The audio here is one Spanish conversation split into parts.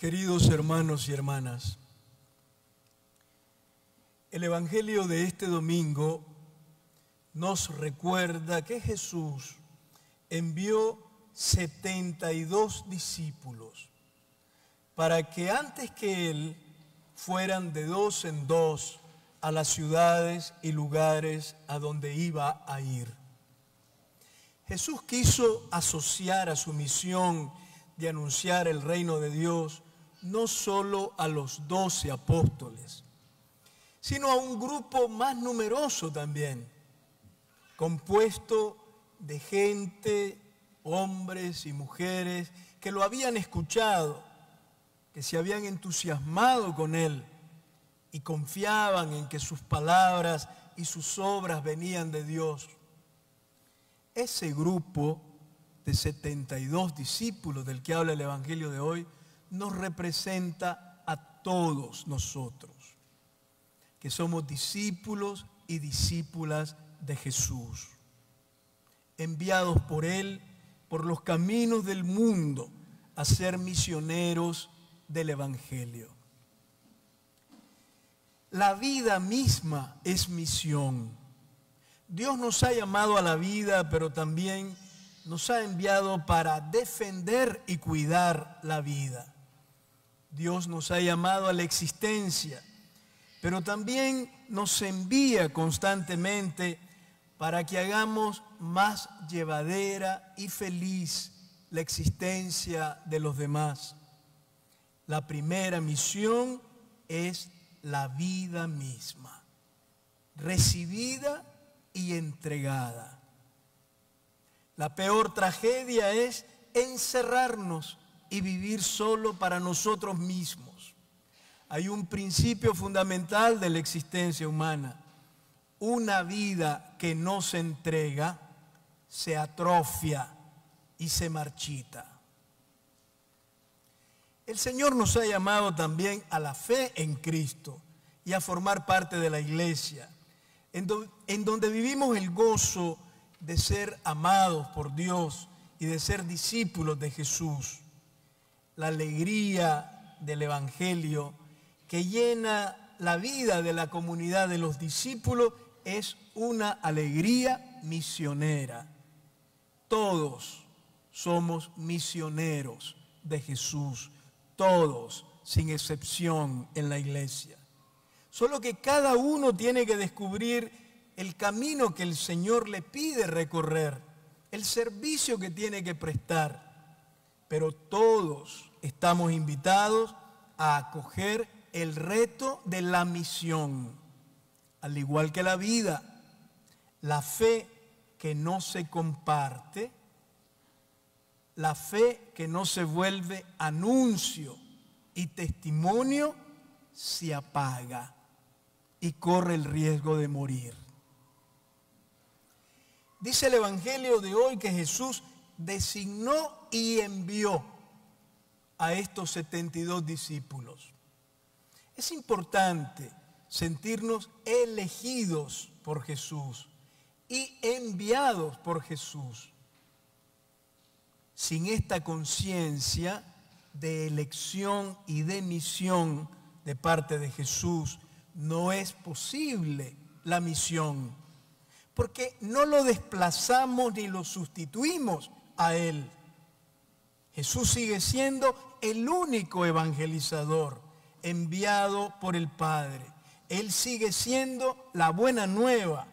Queridos hermanos y hermanas, el Evangelio de este domingo nos recuerda que Jesús envió 72 discípulos para que antes que Él fueran de dos en dos a las ciudades y lugares a donde iba a ir. Jesús quiso asociar a su misión de anunciar el reino de Dios no solo a los 12 apóstoles, sino a un grupo más numeroso también, compuesto de gente, hombres y mujeres que lo habían escuchado, que se habían entusiasmado con él y confiaban en que sus palabras y sus obras venían de Dios. Ese grupo de 72 discípulos del que habla el Evangelio de hoy nos representa a todos nosotros, que somos discípulos y discípulas de Jesús, enviados por Él por los caminos del mundo a ser misioneros del Evangelio. La vida misma es misión. Dios nos ha llamado a la vida, pero también nos ha enviado para defender y cuidar la vida. Dios nos ha llamado a la existencia, pero también nos envía constantemente para que hagamos más llevadera y feliz la existencia de los demás. La primera misión es la vida misma, recibida y entregada. La peor tragedia es encerrarnos y vivir solo para nosotros mismos. Hay un principio fundamental de la existencia humana. Una vida que no se entrega se atrofia y se marchita. El Señor nos ha llamado también a la fe en Cristo y a formar parte de la iglesia, en donde vivimos el gozo de ser amados por Dios y de ser discípulos de Jesús. La alegría del Evangelio que llena la vida de la comunidad de los discípulos es una alegría misionera. Todos somos misioneros de Jesús, todos, sin excepción, en la iglesia. Solo que cada uno tiene que descubrir el camino que el Señor le pide recorrer, el servicio que tiene que prestar. Pero todos estamos invitados a acoger el reto de la misión. Al igual que la vida, la fe que no se comparte, la fe que no se vuelve anuncio y testimonio, se apaga y corre el riesgo de morir. Dice el Evangelio de hoy que Jesús designó y envió a estos 72 discípulos. Es importante sentirnos elegidos por Jesús y enviados por Jesús. Sin esta conciencia de elección y de misión de parte de Jesús, no es posible la misión, porque no lo desplazamos ni lo sustituimos a Él. Jesús sigue siendo el único evangelizador enviado por el Padre. Él sigue siendo la buena nueva.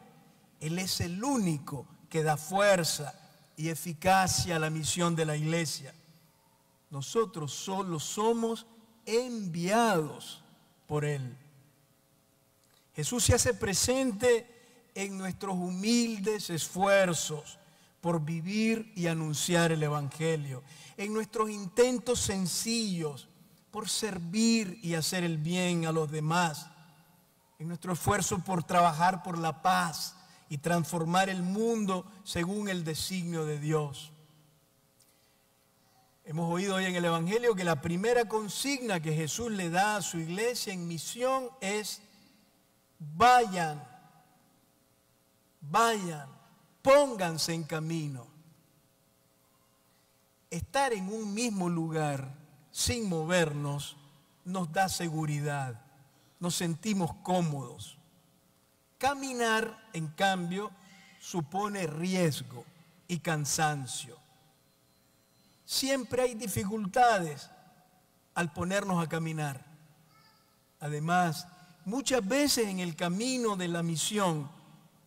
Él es el único que da fuerza y eficacia a la misión de la iglesia. Nosotros solo somos enviados por Él. Jesús se hace presente en nuestros humildes esfuerzos por vivir y anunciar el Evangelio, en nuestros intentos sencillos por servir y hacer el bien a los demás, en nuestro esfuerzo por trabajar por la paz y transformar el mundo según el designio de Dios. Hemos oído hoy en el Evangelio que la primera consigna que Jesús le da a su iglesia en misión es: vayan, pónganse en camino. Estar en un mismo lugar sin movernos, nos da seguridad, nos sentimos cómodos. Caminar, en cambio, supone riesgo y cansancio. Siempre hay dificultades al ponernos a caminar. Además, muchas veces en el camino de la misión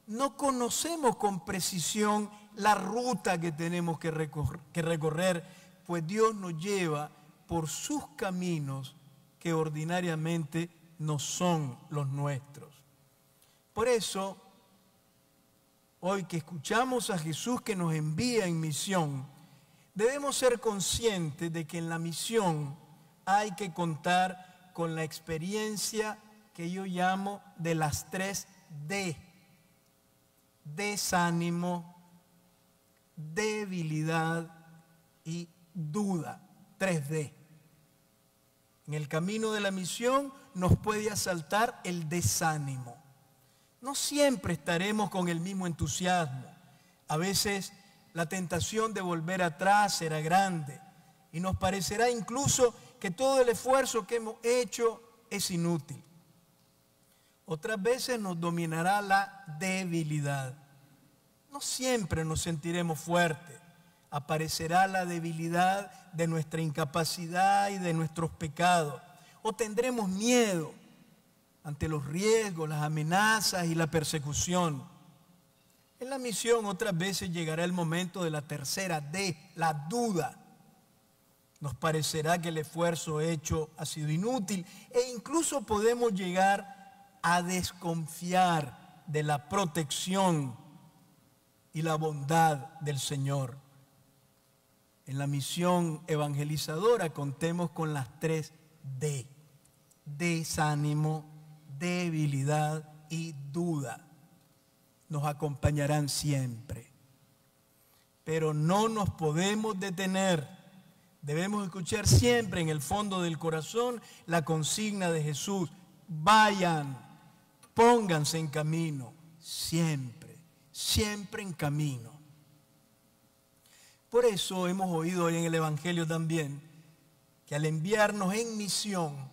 no conocemos con precisión la ruta que tenemos que recorrer, pues Dios nos lleva por sus caminos que ordinariamente no son los nuestros. Por eso, hoy que escuchamos a Jesús que nos envía en misión, debemos ser conscientes de que en la misión hay que contar con la experiencia que yo llamo de las 3 D. Desánimo, debilidad y duda. 3D. En el camino de la misión nos puede asaltar el desánimo. No siempre estaremos con el mismo entusiasmo. A veces la tentación de volver atrás será grande y nos parecerá incluso que todo el esfuerzo que hemos hecho es inútil. Otras veces nos dominará la debilidad. No siempre nos sentiremos fuertes. Aparecerá la debilidad de nuestra incapacidad y de nuestros pecados. O tendremos miedo ante los riesgos, las amenazas y la persecución. En la misión otras veces llegará el momento de la tercera D, la duda. Nos parecerá que el esfuerzo hecho ha sido inútil e incluso podemos llegar a desconfiar de la protección y la bondad del Señor. En la misión evangelizadora contemos con las 3 D: desánimo, debilidad y duda. Nos acompañarán siempre. Pero no nos podemos detener. Debemos escuchar siempre en el fondo del corazón la consigna de Jesús: vayan, pónganse en camino, siempre, siempre en camino. Por eso hemos oído hoy en el Evangelio también que al enviarnos en misión,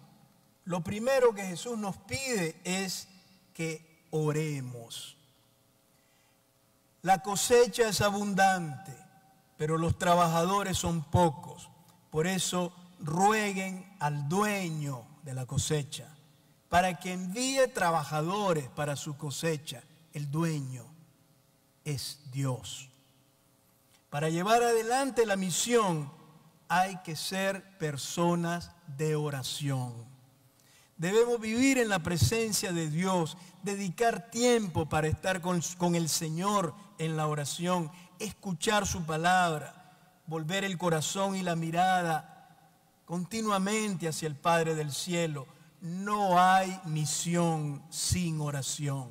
lo primero que Jesús nos pide es que oremos. La cosecha es abundante, pero los trabajadores son pocos. Por eso rueguen al dueño de la cosecha para que envíe trabajadores para su cosecha. El dueño es Dios. Para llevar adelante la misión hay que ser personas de oración. Debemos vivir en la presencia de Dios, dedicar tiempo para estar con el Señor en la oración, escuchar su palabra, volver el corazón y la mirada continuamente hacia el Padre del cielo. No hay misión sin oración.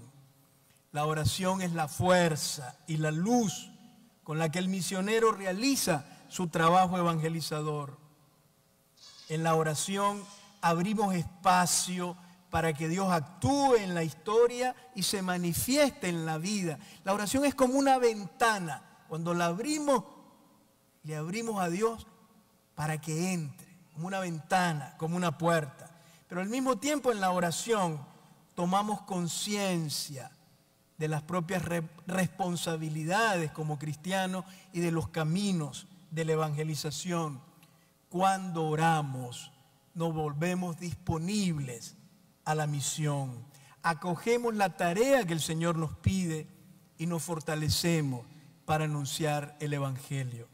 La oración es la fuerza y la luz con la que el misionero realiza su trabajo evangelizador. En la oración abrimos espacio para que Dios actúe en la historia y se manifieste en la vida. La oración es como una ventana. Cuando la abrimos, le abrimos a Dios para que entre, como una ventana, como una puerta. Pero al mismo tiempo en la oración tomamos conciencia de las propias responsabilidades como cristianos y de los caminos de la evangelización. Cuando oramos, nos volvemos disponibles a la misión. Acogemos la tarea que el Señor nos pide y nos fortalecemos para anunciar el Evangelio.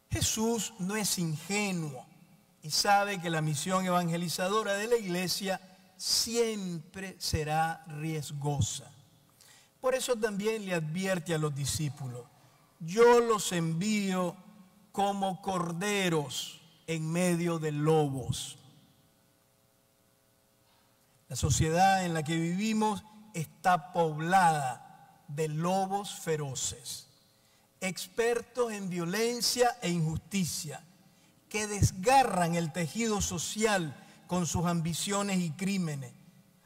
Jesús no es ingenuo y sabe que la misión evangelizadora de la iglesia siempre será riesgosa. Por eso también le advierte a los discípulos: yo los envío como corderos en medio de lobos. La sociedad en la que vivimos está poblada de lobos feroces, expertos en violencia e injusticia, que desgarran el tejido social con sus ambiciones y crímenes,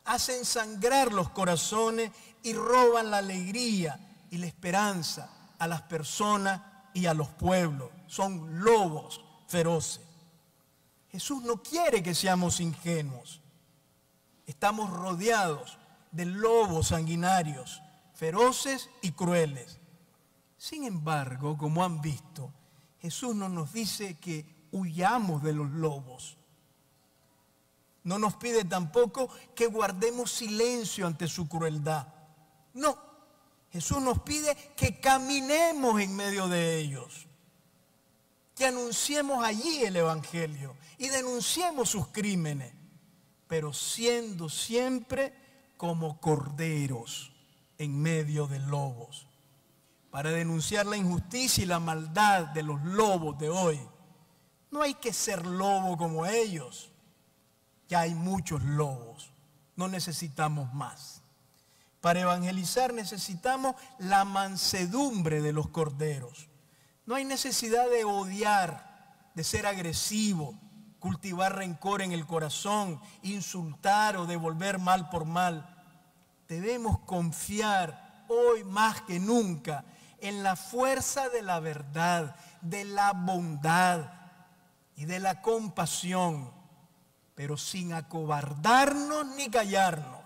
hacen sangrar los corazones y roban la alegría y la esperanza a las personas y a los pueblos. Son lobos feroces. Jesús no quiere que seamos ingenuos. Estamos rodeados de lobos sanguinarios, feroces y crueles. Sin embargo, como han visto, Jesús no nos dice que huyamos de los lobos. No nos pide tampoco que guardemos silencio ante su crueldad. No, Jesús nos pide que caminemos en medio de ellos, que anunciemos allí el Evangelio y denunciemos sus crímenes, pero siendo siempre como corderos en medio de lobos. Para denunciar la injusticia y la maldad de los lobos de hoy, no hay que ser lobo como ellos. Ya hay muchos lobos, no necesitamos más. Para evangelizar necesitamos la mansedumbre de los corderos. No hay necesidad de odiar, de ser agresivo, cultivar rencor en el corazón, insultar o devolver mal por mal. Debemos confiar hoy más que nunca en la fuerza de la verdad, de la bondad y de la compasión, pero sin acobardarnos ni callarnos.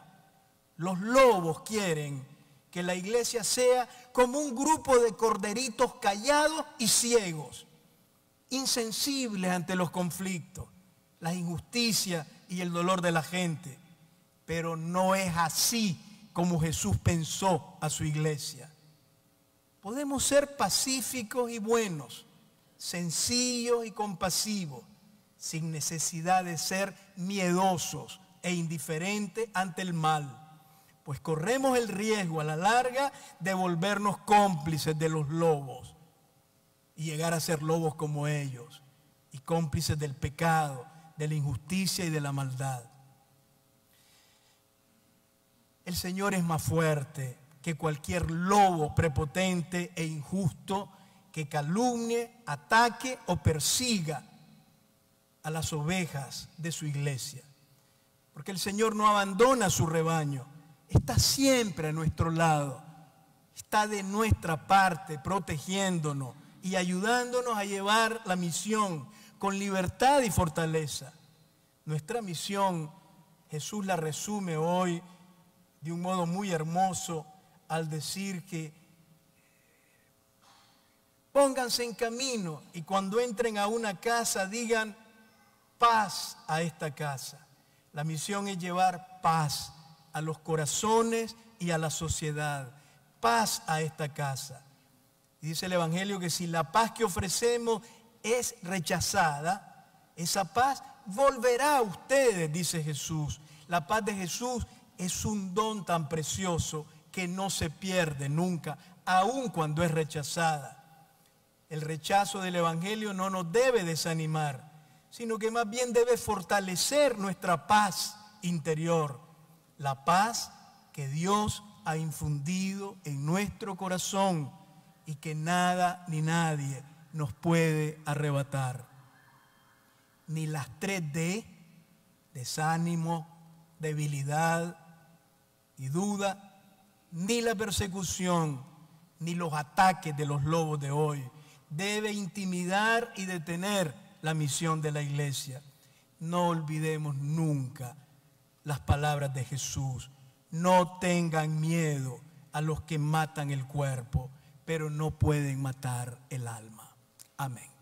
Los lobos quieren que la iglesia sea como un grupo de corderitos callados y ciegos, insensibles ante los conflictos, las injusticias y el dolor de la gente. Pero no es así como Jesús pensó a su iglesia. Podemos ser pacíficos y buenos, sencillos y compasivos, sin necesidad de ser miedosos e indiferentes ante el mal, pues corremos el riesgo a la larga de volvernos cómplices de los lobos y llegar a ser lobos como ellos, y cómplices del pecado, de la injusticia y de la maldad. El Señor es más fuerte que cualquier lobo prepotente e injusto que calumnie, ataque o persiga a las ovejas de su iglesia. Porque el Señor no abandona su rebaño, está siempre a nuestro lado, está de nuestra parte protegiéndonos y ayudándonos a llevar la misión con libertad y fortaleza. Nuestra misión, Jesús la resume hoy de un modo muy hermoso al decir que pónganse en camino y cuando entren a una casa digan paz a esta casa. La misión es llevar paz a los corazones y a la sociedad, paz a esta casa. Y dice el Evangelio que si la paz que ofrecemos es rechazada, esa paz volverá a ustedes, dice Jesús. La paz de Jesús es un don tan precioso que no se pierde nunca, aun cuando es rechazada. El rechazo del Evangelio no nos debe desanimar, sino que más bien debe fortalecer nuestra paz interior, la paz que Dios ha infundido en nuestro corazón y que nada ni nadie nos puede arrebatar. Ni las 3D, desánimo, debilidad y duda, ni la persecución, ni los ataques de los lobos de hoy debe intimidar y detener la misión de la iglesia. No olvidemos nunca las palabras de Jesús. No tengan miedo a los que matan el cuerpo, pero no pueden matar el alma. Amén.